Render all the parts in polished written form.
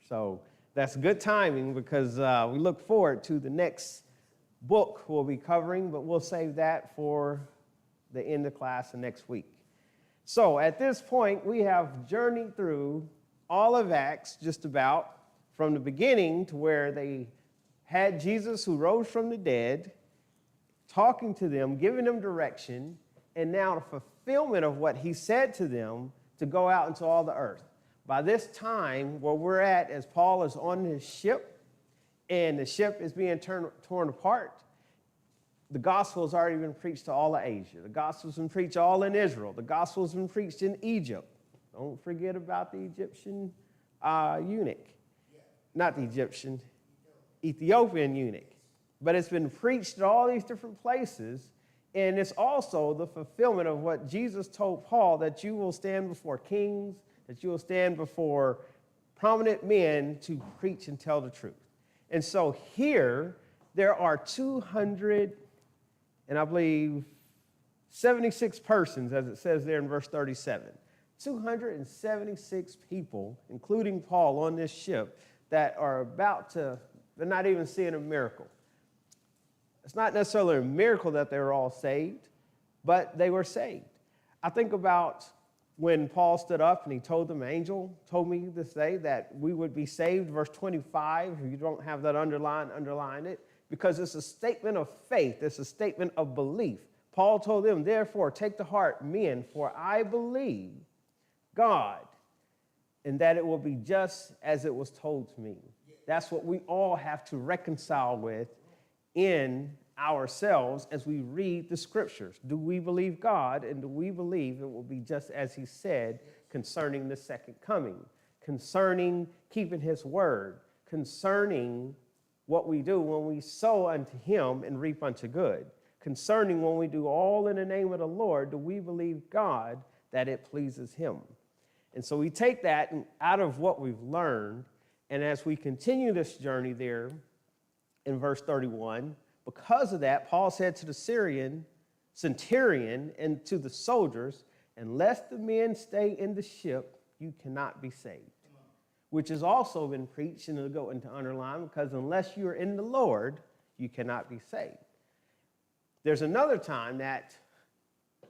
So that's good timing because we look forward to the next book we'll be covering, but we'll save that for the end of class and next week. So at this point, we have journeyed through all of Acts, just about, from the beginning to where they had Jesus who rose from the dead, talking to them, giving them direction, and now the fulfillment of what he said to them to go out into all the earth. By this time, where we're at, as Paul is on his ship, and the ship is being torn apart, the gospel has already been preached to all of Asia. The gospel's been preached all in Israel. The gospel's been preached in Egypt. Don't forget about the Egyptian eunuch. Not the Egyptian, Ethiopian eunuch. But it's been preached at all these different places, and it's also the fulfillment of what Jesus told Paul, that you will stand before kings, that you will stand before prominent men to preach and tell the truth. And so here, there are 200, and I believe 76 persons, as it says there in verse 37. 276 people, including Paul, on this ship that are they're not even seeing a miracle. It's not necessarily a miracle that they were all saved, but they were saved. I think about when Paul stood up and he told them, angel told me to say that we would be saved, verse 25. If you don't have that underline it, because it's a statement of faith. It's a statement of belief. Paul told them, therefore, take to heart, men, for I believe God, and that it will be just as it was told to me. That's what we all have to reconcile with in ourselves as we read the scriptures. Do we believe God, and do we believe it will be just as he said concerning the second coming, concerning keeping his word, concerning what we do when we sow unto him and reap unto good, concerning when we do all in the name of the Lord, do we believe God that it pleases him? And so we take that out of what we've learned, and as we continue this journey there in verse 31, because of that, Paul said to the centurion and to the soldiers, unless the men stay in the ship, you cannot be saved. Which has also been preached, and it'll go into underline, because unless you are in the Lord, you cannot be saved. There's another time that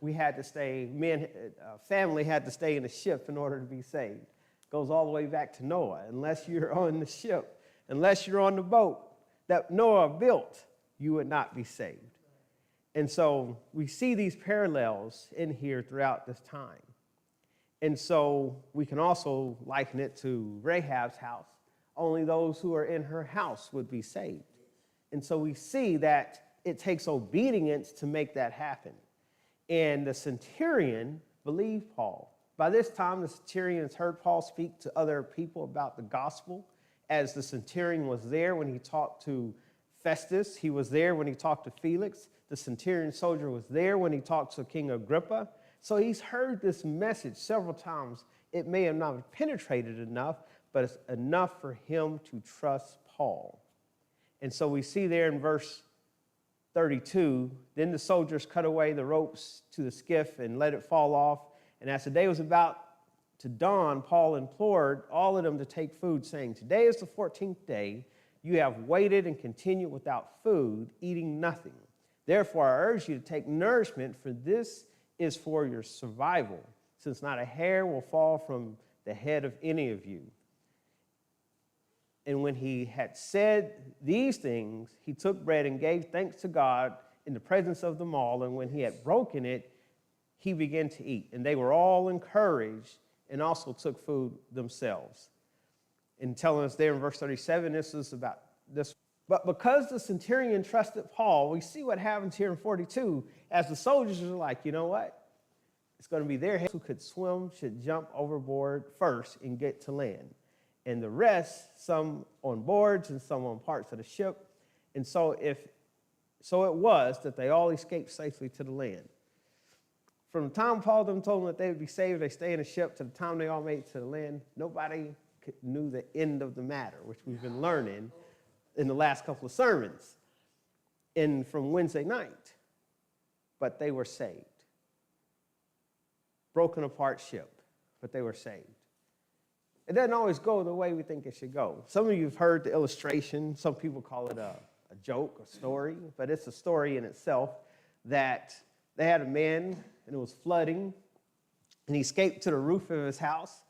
we had to stay, family had to stay in the ship in order to be saved. It goes all the way back to Noah. Unless you're on the ship, unless you're on the boat that Noah built, you would not be saved. And so we see these parallels in here throughout this time. And so we can also liken it to Rahab's house. Only those who are in her house would be saved. And so we see that it takes obedience to make that happen. And the centurion believed Paul. By this time, the centurion has heard Paul speak to other people about the gospel, as the centurion was there when he talked to Festus. He was there when he talked to Felix. The centurion soldier was there when he talked to King Agrippa. So he's heard this message several times. It may have not penetrated enough, but it's enough for him to trust Paul. And so we see there in verse 32, then the soldiers cut away the ropes to the skiff and let it fall off. And as the day was about to dawn, Paul implored all of them to take food, saying, today is the 14th day. You have waited and continued without food, eating nothing. Therefore, I urge you to take nourishment, for this is for your survival, since not a hair will fall from the head of any of you. And when he had said these things, he took bread and gave thanks to God in the presence of them all. And when he had broken it, he began to eat. And they were all encouraged and also took food themselves. And telling us there in verse 37, this is about this. But because the centurion trusted Paul, we see what happens here in 42, as the soldiers are like, you know what? It's going to be their heads who could swim should jump overboard first and get to land. And the rest, some on boards and some on parts of the ship. And so it was that they all escaped safely to the land. From the time Paul told them that they would be saved, they stay in the ship, to the time they all made it to the land, nobody knew the end of the matter, which we've been learning in the last couple of sermons and from Wednesday night. But they were saved. Broken apart ship, but they were saved. it doesn't always go the way we think it should go. Some of you have heard the illustration. Some people call it a joke, a story, but it's a story in itself that they had a man and it was flooding, and he escaped to the roof of his house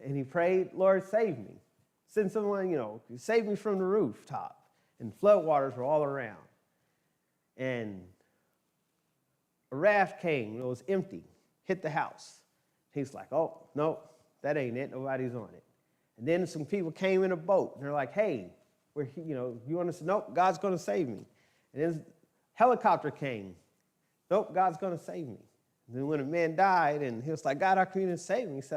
and he prayed, Lord, save me. Send someone, save me from the rooftop. And floodwaters were all around. And a raft came, it was empty, hit the house. He's like, oh, no, that ain't it. Nobody's on it. And then some people came in a boat, and they're like, hey, you want us to, nope, God's going to save me. And then helicopter came. Nope, God's going to save me. And then when a man died, and he was like, God, how can you save me? He said,